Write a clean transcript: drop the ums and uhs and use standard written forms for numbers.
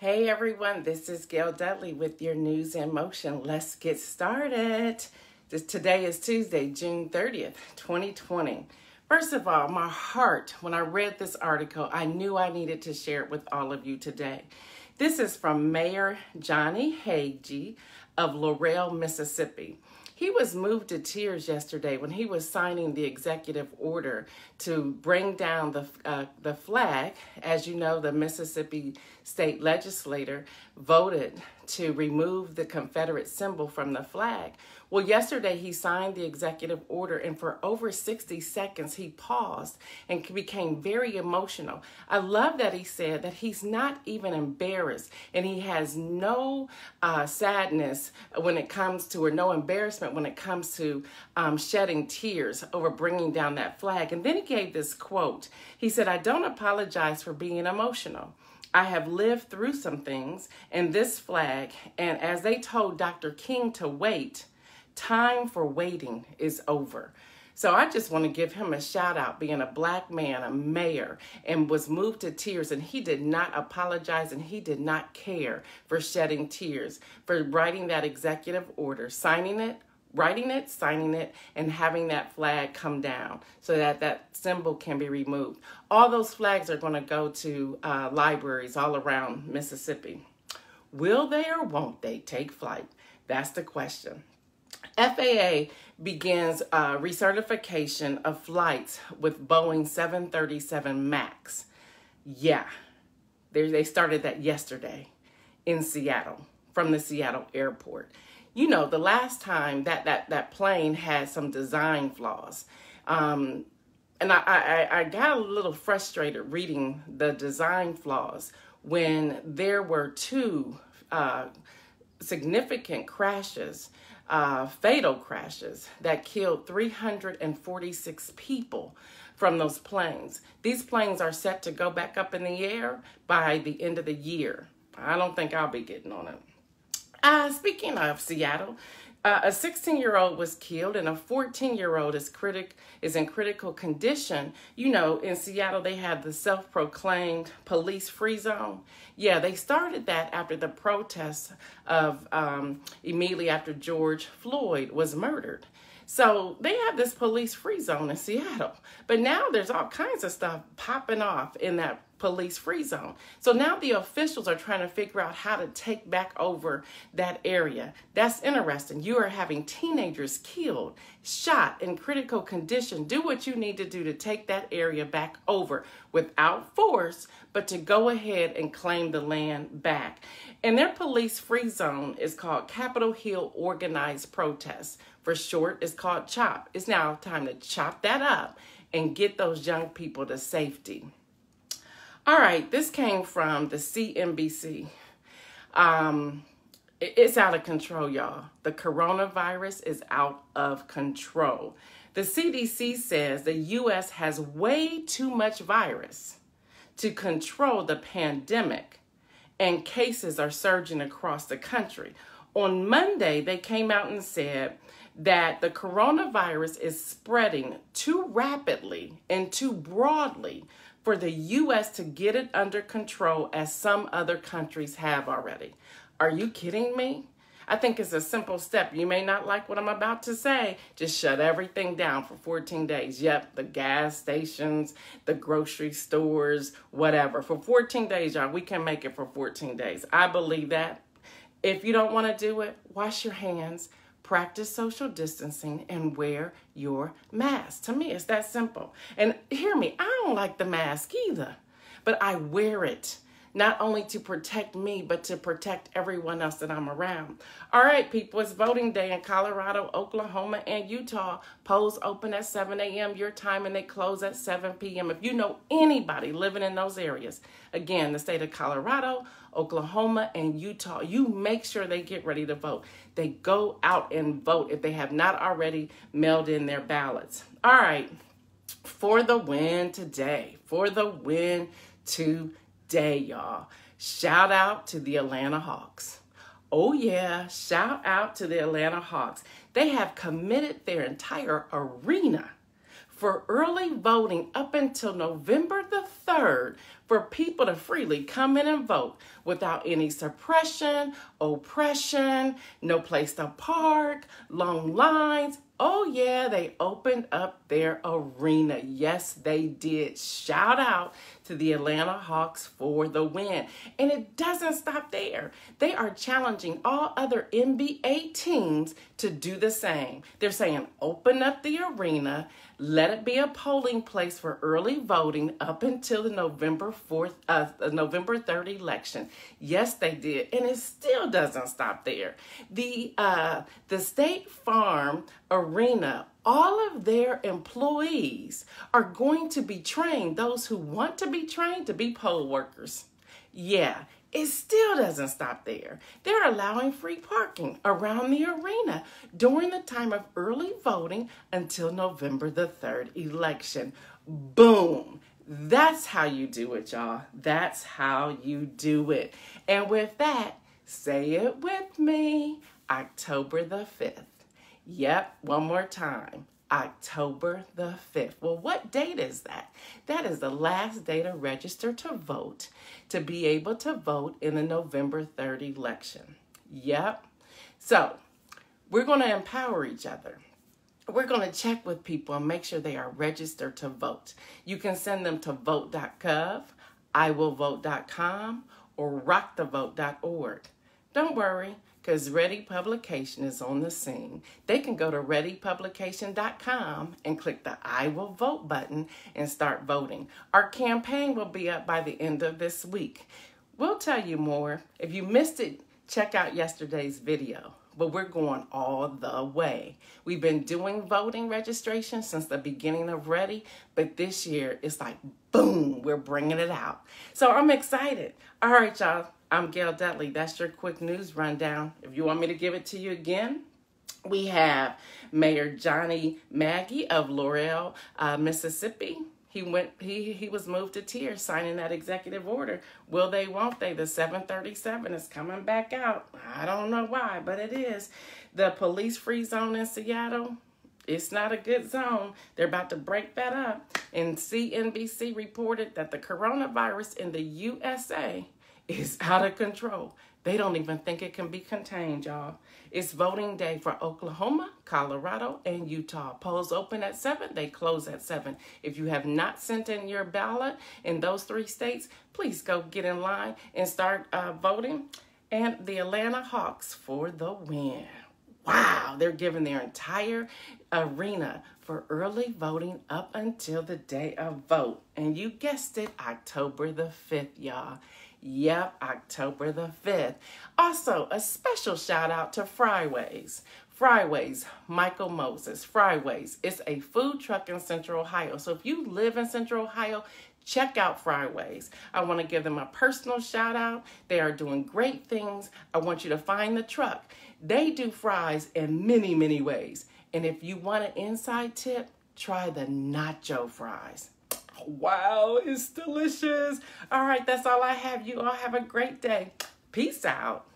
Hey everyone, this is Gail Dudley with your News in Motion. Let's get started. Today is Tuesday, June 30th, 2020. First of all, my heart, when I read this article, I knew I needed to share it with all of you today. This is from Mayor Johnny Hagee of Laurel, Mississippi. He was moved to tears yesterday when he was signing the executive order to bring down the flag. As you know, the Mississippi state legislature voted to remove the Confederate symbol from the flag. Well, yesterday he signed the executive order, and for over 60 seconds he paused and became very emotional. I love that he said that he's not even embarrassed, and he has no sadness when it comes to, or no embarrassment when it comes to shedding tears over bringing down that flag. And then he gave this quote. He said, "I don't apologize for being emotional. I have lived through some things, and this flag, and as they told Dr. King to wait, time for waiting is over." So I just want to give him a shout out, being a black man, a mayor, and was moved to tears. And he did not apologize, and he did not care for shedding tears, for writing that executive order, signing it, and having that flag come down so that that symbol can be removed. All those flags are going to go to libraries all around Mississippi. Will they or won't they take flight? That's the question. FAA begins recertification of flights with Boeing 737 MAX. Yeah, they started that yesterday in Seattle, from the Seattle airport. You know, the last time that plane had some design flaws. And I got a little frustrated reading the design flaws when there were two significant crashes, fatal crashes that killed 346 people from those planes. These planes are set to go back up in the air by the end of the year. I don't think I'll be getting on it. Speaking of Seattle, a 16-year-old was killed and a 14-year-old is in critical condition. You know, in Seattle, they have the self-proclaimed police-free zone. Yeah, they started that after the protests of immediately after George Floyd was murdered. So they have this police-free zone in Seattle. But now there's all kinds of stuff popping off in that police-free zone. So now the officials are trying to figure out how to take back over that area. That's interesting. You are having teenagers killed, shot, in critical condition. Do what you need to do to take that area back over without force, but to go ahead and claim the land back. And their police-free zone is called Capitol Hill Organized Protest. For short, it's called CHOP. It's now time to chop that up and get those young people to safety. All right, this came from the CNBC. It's out of control, y'all. The coronavirus is out of control. The CDC says the U.S. has way too much virus to control the pandemic, and cases are surging across the country. On Monday, they came out and said that the coronavirus is spreading too rapidly and too broadly for the U.S. to get it under control, as some other countries have already. Are you kidding me? I think it's a simple step. You may not like what I'm about to say. Just shut everything down for 14 days. Yep, the gas stations, the grocery stores, whatever. For 14 days, y'all, we can make it for 14 days. I believe that. If you don't want to do it, wash your hands, practice social distancing, and wear your mask. To me, it's that simple. And hear me, I don't like the mask either, but I wear it not only to protect me, but to protect everyone else that I'm around. All right, people, it's voting day in Colorado, Oklahoma, and Utah. Polls open at 7 a.m. your time, and they close at 7 p.m. If you know anybody living in those areas, again, the state of Colorado, Oklahoma, and Utah, you make sure they get ready to vote. They go out and vote if they have not already mailed in their ballots. All right, for the win today, y'all. Shout out to the Atlanta Hawks. Oh yeah, shout out to the Atlanta Hawks. They have committed their entire arena for early voting up until November the 3rd for people to freely come in and vote without any suppression, oppression, no place to park, long lines. Oh yeah, they opened up their arena. Yes, they did. Shout out to the Atlanta Hawks for the win. And it doesn't stop there. They are challenging all other NBA teams to do the same. They're saying open up the arena, let it be a polling place for early voting up until the November 3rd election. Yes, they did. And it still doesn't stop there. The State Farm Arena, all of their employees are going to be trained, those who want to be trained to be poll workers. Yeah, it still doesn't stop there. They're allowing free parking around the arena during the time of early voting until November the 3rd election. Boom. That's how you do it, y'all. That's how you do it. And with that, say it with me, October the 5th. Yep, one more time. October the 5th. Well, what date is that? That is the last day to register to vote, to be able to vote in the November 3rd election. Yep. So we're going to empower each other. We're going to check with people and make sure they are registered to vote. You can send them to vote.gov, iwillvote.com, or rockthevote.org. Don't worry, because Ready Publication is on the scene. They can go to readypublication.com and click the I Will Vote button and start voting. Our campaign will be up by the end of this week. We'll tell you more. If you missed it, check out yesterday's video. But we're going all the way. We've been doing voting registration since the beginning of Ready, but this year it's like, boom, we're bringing it out. So I'm excited. All right, y'all. I'm Gail Dudley. That's your quick news rundown. If you want me to give it to you again, we have Mayor Johnny Maggie of Laurel, Mississippi. He was moved to tears signing that executive order. Will they, won't they? The 737 is coming back out. I don't know why, but it is. The police-free zone in Seattle, it's not a good zone. They're about to break that up. And CNBC reported that the coronavirus in the USA is out of control. They don't even think it can be contained, y'all. It's voting day for Oklahoma, Colorado, and Utah. Polls open at 7. They close at 7. If you have not sent in your ballot in those 3 states, please go get in line and start voting. And the Atlanta Hawks for the win. Wow, they're giving their entire arena for early voting up until the day of vote. And you guessed it, October the 5th, y'all. Yep, October the 5th. Also, a special shout out to Fryways. Fryways, Michael Moses. Fryways, it's a food truck in Central Ohio. So if you live in Central Ohio, check out Fryways. I want to give them a personal shout out. They are doing great things. I want you to find the truck. They do fries in many, many ways. And if you want an inside tip, try the nacho fries. Wow, it's delicious. All right, that's all I have. You all have a great day. Peace out.